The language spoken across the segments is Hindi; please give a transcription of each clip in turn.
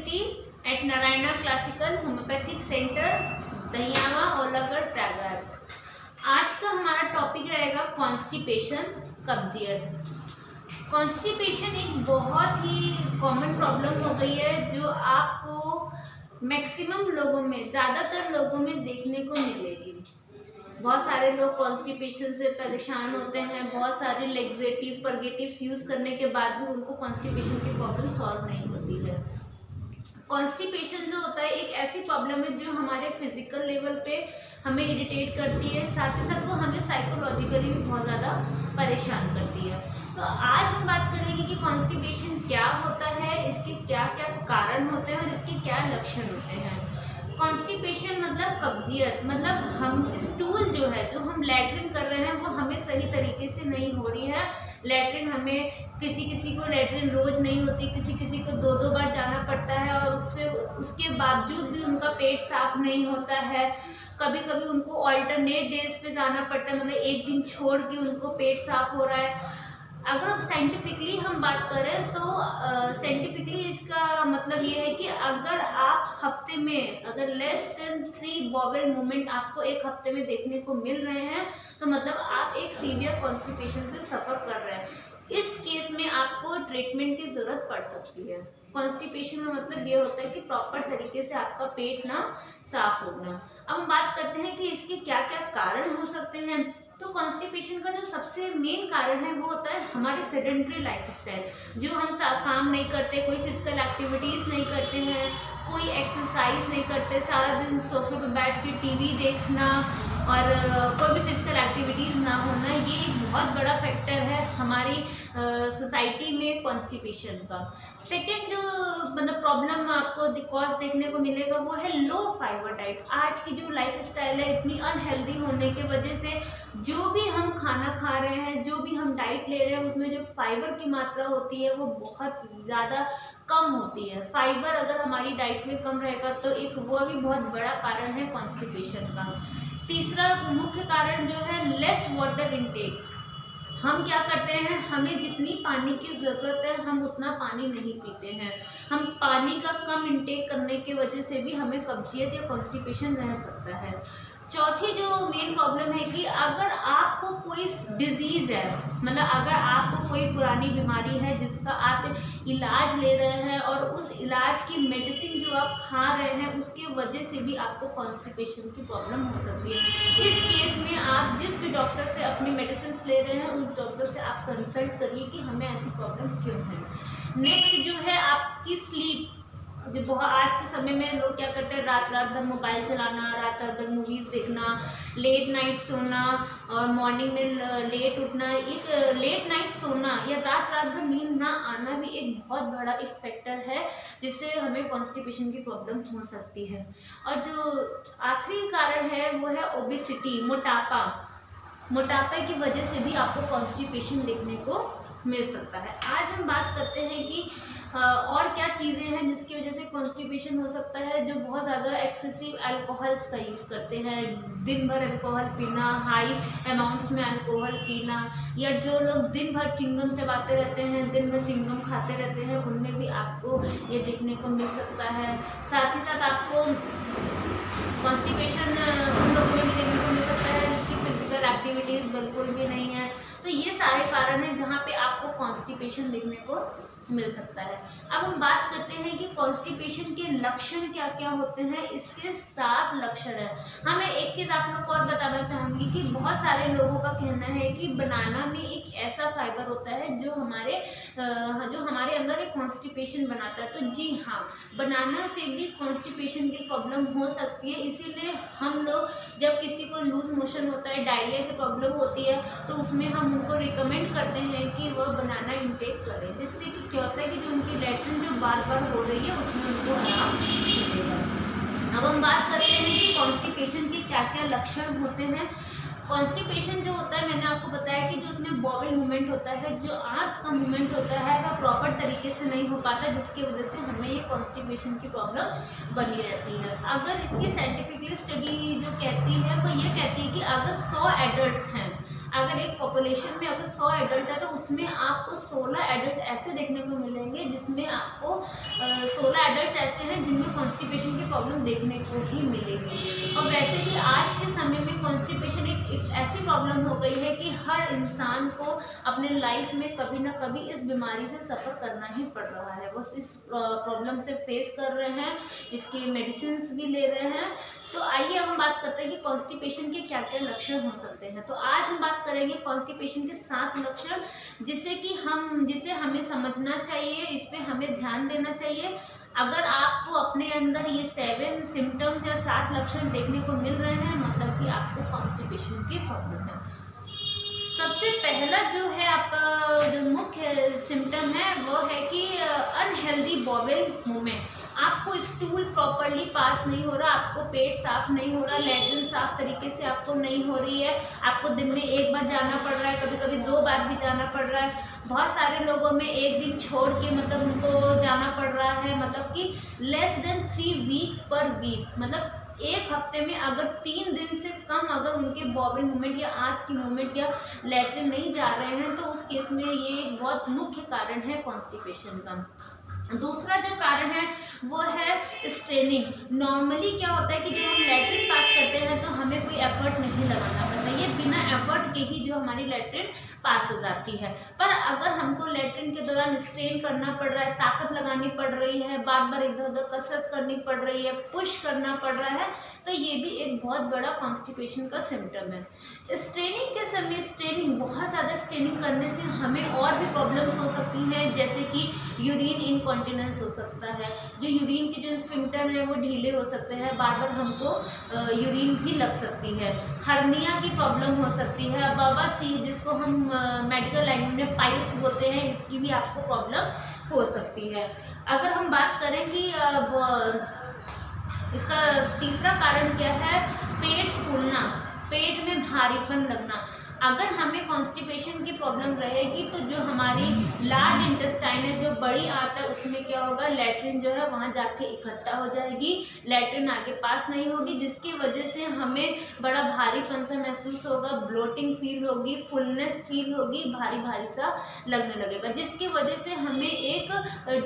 Duty at Narayana classical homeopathic centre, Dahiyawa, Olagarh, Prayagraj. आज का हमारा टॉपिक रहेगा कॉन्स्टिपेशन, कब्जियत। कॉन्स्टिपेशन एक बहुत ही कॉमन प्रॉब्लम हो गई है जो आपको मैक्सिमम लोगों में, ज़्यादातर लोगों में देखने को मिलेगी। बहुत सारे लोग कॉन्स्टिपेशन से परेशान होते हैं, बहुत सारे लेग्जेटिव परगेटिव्स यूज़ करने के बाद भी उनको कॉन्स्टिपेशन की प्रॉब्लम सॉल्व नहीं होती है। कॉन्स्टिपेशन जो होता है एक ऐसी प्रॉब्लम है जो हमारे फिजिकल लेवल पे हमें इरिटेट करती है, साथ ही साथ वो हमें साइकोलॉजिकली भी बहुत ज़्यादा परेशान करती है। तो आज हम बात करेंगे कि कॉन्स्टिपेशन क्या होता है, इसके क्या क्या कारण होते हैं और इसके क्या लक्षण होते हैं। कॉन्स्टिपेशन मतलब कब्जियत, मतलब हम स्टूल जो है, जो हम लैट्रिन कर रहे हैं वो हमें सही तरीके से नहीं हो रही है। लैट्रिन हमें किसी को लैट्रिन रोज़ नहीं होती, किसी को दो बार जाना पड़ता है और उसके बावजूद भी उनका पेट साफ नहीं होता है। कभी कभी उनको ऑल्टरनेट डेज पे जाना पड़ता है, मतलब एक दिन छोड़ के उनको पेट साफ हो रहा है। अगर साइंटिफिकली हम बात करें तो साइंटिफिकली इसका मतलब ये है कि अगर आप हफ्ते में अगर लेस देन 3 बॉवेल मूवमेंट आपको एक हफ्ते में देखने को मिल रहे हैं तो मतलब आप एक सीवियर कॉन्स्टिपेशन से सफ़र कर रहे हैं। इस केस में आपको ट्रीटमेंट की ज़रूरत पड़ सकती है। कॉन्स्टिपेशन का मतलब ये होता है कि प्रॉपर तरीके से आपका पेट ना साफ होना। अब हम बात करते हैं कि इसके क्या क्या कारण हो सकते हैं। तो कॉन्स्टिपेशन का जो सबसे मेन कारण है वो होता है हमारे सेडेंटरी लाइफस्टाइल। जो हम काम नहीं करते, कोई फिजिकल एक्टिविटीज़ नहीं करते हैं, कोई एक्सरसाइज नहीं करते, सारा दिन सोफे पर बैठ के टीवी देखना और कोई भी फिजिकल एक्टिविटीज़ ना होना, ये एक बहुत बड़ा फैक्टर है हमारी सोसाइटी में कॉन्स्टिपेशन का। सेकेंड जो मतलब प्रॉब्लम आपको कॉज देखने को मिलेगा वो है लो फाइबर डाइट। आज की जो लाइफ स्टाइल है इतनी अनहेल्दी होने की वजह से जो भी हम खाना खा रहे हैं, जो भी हम डाइट ले रहे हैं, उसमें जो फाइबर की मात्रा होती है वो बहुत ज़्यादा कम होती है। फाइबर अगर हमारी डाइट में कम रहेगा तो एक वो भी बहुत बड़ा कारण है कॉन्स्टिपेशन का। तीसरा मुख्य कारण जो है लेस वाटर इनटेक। हम क्या करते हैं, हमें जितनी पानी की ज़रूरत है हम उतना पानी नहीं पीते हैं। हम पानी का कम इंटेक करने की वजह से भी हमें कब्जियत या कॉन्स्टिपेशन रह सकता है। चौथी जो मेन प्रॉब्लम है कि अगर आपको कोई डिजीज़ है, मतलब अगर आपको कोई पुरानी बीमारी है जिसका आप इलाज ले रहे हैं और उस इलाज की मेडिसिन जो आप खा रहे हैं उसके वजह से भी आपको कॉन्स्टिपेशन की प्रॉब्लम हो सकती है। इस केस में आप जिस भी डॉक्टर से अपनी मेडिसिन ले रहे हैं उस डॉक्टर से आप कंसल्ट करिए कि हमें ऐसी प्रॉब्लम क्यों है। नेक्स्ट जो है आपकी स्लीप। जो बहुत आज के समय में लोग क्या करते हैं, रात भर मोबाइल चलाना, रात भर मूवीज़ देखना, लेट नाइट सोना और मॉर्निंग में लेट उठना। एक लेट नाइट सोना या रात भर नींद ना आना भी एक बहुत बड़ा एक फैक्टर है जिससे हमें कॉन्स्टिपेशन की प्रॉब्लम हो सकती है। और जो आखिरी कारण है वो है ओबेसिटी, मोटापा। मोटापे की वजह से भी आपको कॉन्स्टिपेशन देखने को मिल सकता है। आज हम बात करते हैं कि और क्या चीज़ें हैं जिसकी वजह से कॉन्स्टिपेशन हो सकता है। जो बहुत ज़्यादा एक्सेसिव अल्कोहल्स का यूज़ करते हैं, दिन भर अल्कोहल पीना, हाई अमाउंट्स में अल्कोहल पीना, या जो लोग दिन भर चिंगम चबाते रहते हैं, दिन भर चिंगम खाते रहते हैं, उनमें भी आपको ये देखने को मिल सकता है। साथ ही साथ आपको कॉन्स्टिपेशन उन लोगों में भी देखने को मिल सकता है जिसकी फिजिकल एक्टिविटीज़ बिल्कुल भी नहीं है। तो ये सारे कारण हैं जहाँ पे आपको कॉन्स्टिपेशन देखने को मिल सकता है। अब हम बात करते हैं कि कॉन्स्टिपेशन के लक्षण क्या क्या होते हैं। इसके 7 लक्षण हैं। हाँ, मैं एक चीज़ आप लोग को और बताना चाहूँगी कि बहुत सारे लोगों का कहना है कि बनाना में एक ऐसा फाइबर होता है जो हमारे अंदर एक कॉन्स्टिपेशन बनाता है। तो जी हाँ, बनाना से भी कॉन्स्टिपेशन की प्रॉब्लम हो सकती है। इसीलिए हम लोग जब किसी को लूज मोशन होता है, डायरिया की प्रॉब्लम होती है, तो उसमें हम उनको रिकमेंड करते हैं कि वह बनाना इंटेक करें, जिससे कि क्या होता है कि जो उनकी लैट्रिन जो बार बार हो रही है उसमें उनको आराम मिलेगा। अब हम बात करते हैं कि कॉन्स्टिपेशन के क्या क्या लक्षण होते हैं। कॉन्स्टिपेशन जो होता है, मैंने आपको बताया कि जो उसमें बॉवेल मूवमेंट होता है, जो आंत का मूवमेंट होता है वह प्रॉपर तरीके से नहीं हो पाता, जिसकी वजह से हमें ये कॉन्स्टिपेशन की प्रॉब्लम बनी रहती है। अगर इसकी साइंटिफिकली स्टडी जो कहती है वो ये कहती है कि अगर 100 एडल्ट हैं, अगर एक पॉपुलेशन में अगर 100 एडल्ट है तो उसमें आपको 16 एडल्ट ऐसे देखने को मिलेंगे जिसमें आपको 16 एडल्ट ऐसे हैं जिनमें कॉन्स्टिपेशन की प्रॉब्लम देखने को ही मिलेगी। और वैसे भी आज के समय में कॉन्स्टिपेशन एक ऐसी प्रॉब्लम हो गई है कि हर इंसान को अपने लाइफ में कभी ना कभी इस बीमारी से सफ़र करना ही पड़ रहा है। वो इस प्रॉब्लम से फेस कर रहे हैं, इसकी मेडिसिन भी ले रहे हैं। तो आइए हम बात करते हैं कि कॉन्स्टिपेशन के क्या क्या लक्षण हो सकते हैं। तो आज हम बात करेंगे कॉन्स्टिपेशन के 7 लक्षण जिसे हमें समझना चाहिए, इस पे हमें ध्यान देना चाहिए। अगर आपको अपने अंदर ये 7 सिम्टम्स या 7 लक्षण देखने को मिल रहे हैं, मतलब कि आपको कॉन्स्टिपेशन की प्रॉब्लम है। सबसे पहला जो है आपका जो मुख्य सिम्टम है वो है कि अनहेल्दी बॉवेल मूवमेंट। आपको स्टूल प्रॉपरली पास नहीं हो रहा, आपको पेट साफ नहीं हो रहा, लैट्रिन साफ तरीके से आपको नहीं हो रही है, आपको दिन में 1 बार जाना पड़ रहा है, कभी कभी 2 बार भी जाना पड़ रहा है। बहुत सारे लोगों में 1 दिन छोड़ के मतलब उनको जाना पड़ रहा है, मतलब कि less than 3 week per week, मतलब 1 हफ्ते में अगर 3 दिन से कम अगर उनके बॉबल मूवमेंट या आंत की मूवमेंट या लैट्रिन नहीं जा रहे हैं, तो उस केस में ये एक बहुत मुख्य कारण है कॉन्स्टिपेशन का। दूसरा जो कारण है वो है स्ट्रेनिंग। नॉर्मली क्या होता है कि जब हम लैट्रिन पास करते हैं तो हमें कोई एफर्ट नहीं लगाना पड़ता, ये बिना एफर्ट के ही जो हमारी लैट्रिन पास हो जाती है। पर अगर हमको लैट्रिन के दौरान स्ट्रेन करना पड़ रहा है, ताकत लगानी पड़ रही है, बार बार इधर उधर कसरत करनी पड़ रही है, पुश करना पड़ रहा है, तो ये भी एक बहुत बड़ा कॉन्स्टिपेशन का सिम्टम है। स्ट्रेनिंग के समय बहुत ज़्यादा स्ट्रेनिंग करने से हमें और भी प्रॉब्लम्स हो सकती हैं, जैसे कि यूरिन इनकॉन्टिनेंस हो सकता है। जो यूरिन के जो स्फिंक्टर है वो ढीले हो सकते हैं, बार बार हमको यूरिन भी लग सकती है। हर्निया की प्रॉब्लम हो सकती है। बवासीर, जिसको हम मेडिकल लैंग्वेज में पाइल्स बोलते हैं, इसकी भी आपको प्रॉब्लम हो सकती है। अगर हम बात करें कि इसका तीसरा कारण क्या है, पेट फूलना, पेट में भारीपन लगना। अगर हमें कॉन्स्टिपेशन की प्रॉब्लम रहेगी तो जो हमारी लार्ज इंटेस्टाइन है, जो बड़ी आंत है, उसमें क्या होगा, लैट्रिन जो है वहाँ जाके इकट्ठा हो जाएगी, लैट्रिन आगे पास नहीं होगी, जिसकी वजह से हमें बड़ा भारीपन सा महसूस होगा, ब्लोटिंग फील होगी, फुलनेस फील होगी, भारी भारी सा लगने लगेगा, जिसकी वजह से हमें एक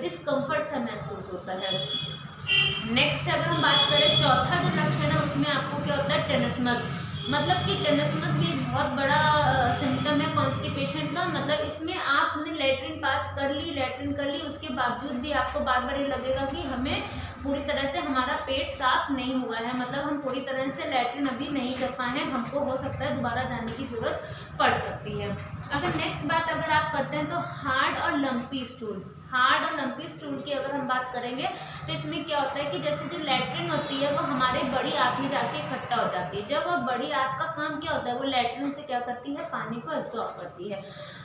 डिस्कम्फर्ट सा महसूस होता है। नेक्स्ट अगर हम बात करें, चौथा जो लक्षण है उसमें आपको क्या होता है, टेनिसमस। मतलब कि टेनिसमस भी एक बहुत बड़ा सिम्टम है कॉन्स्टिपेशन का। मतलब इसमें आपने लैट्रिन पास कर ली, उसके बावजूद भी आपको बार बार ये लगेगा कि हमें पूरी तरह से हमारा पेट साफ नहीं हुआ है, मतलब हम पूरी तरह से लैट्रिन अभी नहीं कर पाए हैं, हमको हो सकता है दोबारा जाने की ज़रूरत पड़ सकती है। अगर नेक्स्ट बात अगर आप करते हैं तो हार्ड और लंपी स्टूल। हार्ड और लंपी स्टूल की अगर हम बात करेंगे तो इसमें क्या होता है कि जैसे जो लैट्रिन होती है वो हमारे बड़ी आंत में जाके इकट्ठा हो जाती है। जब वो बड़ी आंत का काम क्या होता है, वो लैट्रिन से क्या करती है, पानी को एब्जॉर्ब करती है।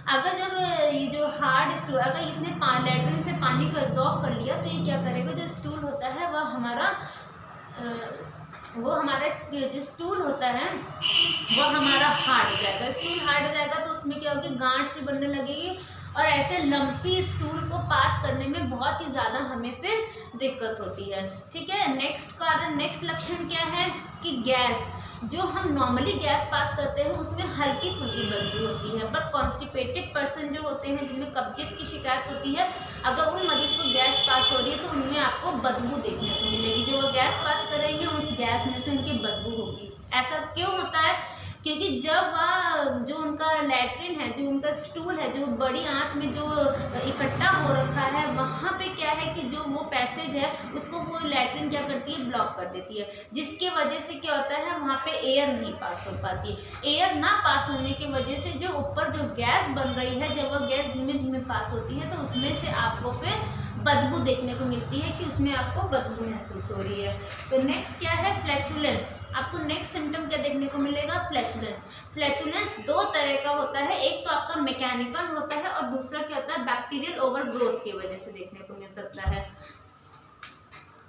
अगर जब ये जो हार्ड स्टूल, अगर इसने लैट्रिन से पानी को एब्जॉर्ब कर लिया तो ये क्या करेगा, जो स्टूल होता है वह हमारा जो स्टूल होता है वह हमारा हार्ड हो जाएगा। स्टूल हार्ड हो जाएगा तो उसमें क्या होगी, गांठ सी बनने लगेगी, और ऐसे लंपी स्टूल को पास करने में बहुत ही ज़्यादा हमें फिर दिक्कत होती है। ठीक है, नेक्स्ट लक्षण क्या है कि गैस। जो हम नॉर्मली गैस पास करते हैं उसमें हल्की फुल्की बदबू होती है, बट कॉन्स्टिपेटेड पर्सन जो होते हैं, जिनमें कब्जियत की शिकायत होती है, अगर उन मरीज को गैस पास हो रही है तो उनमें आपको बदबू देखने को मिलेगी। जो वो गैस पास करेंगे उस गैस में से उनकी बदबू होगी। ऐसा क्यों होता है, क्योंकि जब जो उनका लैट्रिन है, जो उनका स्टूल है, जो बड़ी आंत में जो इकट्ठा हो रखा है, वहाँ पे क्या है कि जो वो पैसेज है उसको वो लैट्रिन क्या करती है, ब्लॉक कर देती है, जिसके वजह से क्या होता है, वहाँ पे एयर नहीं पास हो पाती। एयर ना पास होने की वजह से जो ऊपर जो गैस बन रही है, जब वो गैस धीमे धीमे पास होती है तो उसमें से आपको फिर बदबू देखने को मिलती है कि उसमें आपको बदबू महसूस हो रही है। तो नेक्स्ट क्या है, फ्लैचुलेंस। आपको नेक्स्ट सिम्टम क्या देखने को मिलेगा, फ्लैचुलेंस। फ्लैचुलेंस 2 तरह का होता है, एक तो आपका मैकेनिकल होता है और दूसरा क्या होता है, बैक्टीरियल ओवरग्रोथ की वजह से देखने को मिल सकता है।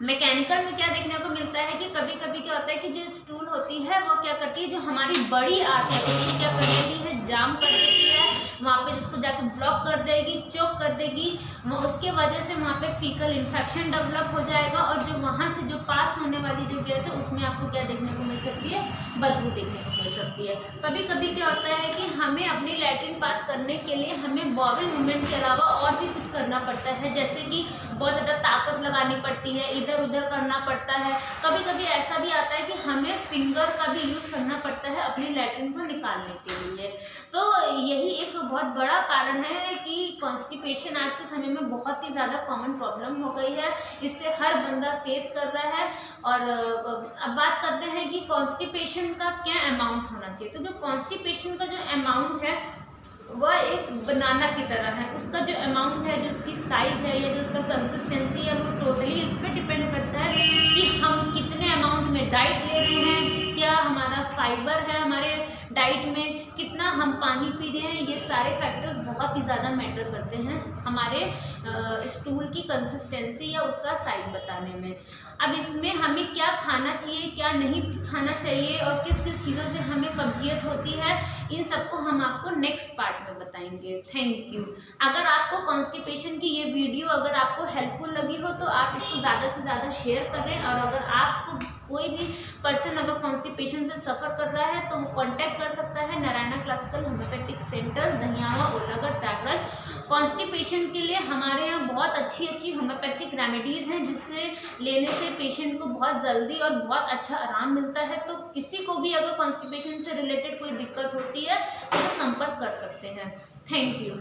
मैकेनिकल में क्या देखने को मिलता है कि कभी कभी क्या होता है कि जो स्टूल होती है वो क्या करती है, जो हमारी बड़ी आंत है उसको क्या कर देती है, जाम कर देती है, वहाँ पे जिसको जाके ब्लॉक कर देगी, चोक कर देगी, उसके वजह से वहाँ पे फीकल इन्फेक्शन डेवलप हो जाएगा, और जो वहाँ से जो पास होने वाली जो गैस है उसमें आपको क्या देखने को मिल सकती है, बदबू देखने को मिल सकती है। कभी कभी क्या होता है कि हमें अपनी लैट्रिन पास करने के लिए हमें बॉवल मूवमेंट के अलावा और भी कुछ करना पड़ता है, जैसे कि बहुत ज़्यादा ताकत लगानी पड़ती है, इधर उधर करना पड़ता है। कभी कभी ऐसा भी आता है कि हमें फिंगर का भी यूज़ करना पड़ता है अपने लैट्रिन को निकालने के लिए। तो यही एक बहुत बड़ा कारण है कि कॉन्स्टिपेशन आज के समय में बहुत ही ज़्यादा कॉमन प्रॉब्लम हो गई है, इससे हर बंदा फेस कर रहा है। और अब बात करते हैं कि कॉन्स्टिपेशन का क्या अमाउंट होना चाहिए। तो जो कॉन्स्टिपेशन का जो अमाउंट है वह एक बनाना की तरह है। उसका जो अमाउंट है, जो उसकी साइज है या जो उसका कंसिस्टेंसी है, वो टोटली इस पर डिपेंड करता है कि हम कितने अमाउंट में डाइट ले रहे हैं, क्या हमारा फाइबर है हमारे डाइट में, कितना हम पानी पी रहे हैं। ये सारे फैक्टर्स बहुत ही ज़्यादा मैटर करते हैं हमारे स्टूल की कंसिस्टेंसी या उसका साइज बताने में। अब इसमें हमें क्या खाना चाहिए, क्या नहीं खाना चाहिए और किस किस चीज़ों से हमें कब्जियत होती है, इन सबको हम आपको नेक्स्ट पार्ट में बताएंगे। Thank you. अगर आपको कॉन्स्टिपेशन की ये वीडियो अगर आपको हेल्पफुल लगी हो तो आप इसको ज़्यादा से ज़्यादा शेयर करें। और अगर आपको कोई भी पर्सन अगर कॉन्स्टिपेशन से सफ़र कर रहा है तो वो कॉन्टैक्ट कर सकता है Narayana classical homeopathic centre, Dahiyawa, Olagarh, Prayagraj. Constipation के लिए हमारे यहाँ बहुत अच्छी अच्छी होम्योपैथिक रेमेडीज़ हैं, जिससे लेने से पेशेंट को बहुत जल्दी और बहुत अच्छा आराम मिलता है। तो किसी को भी अगर कॉन्स्टिपेशन से रिलेटेड कोई दिक्कत होती है तो वो संपर्क कर सकते हैं। Thank you.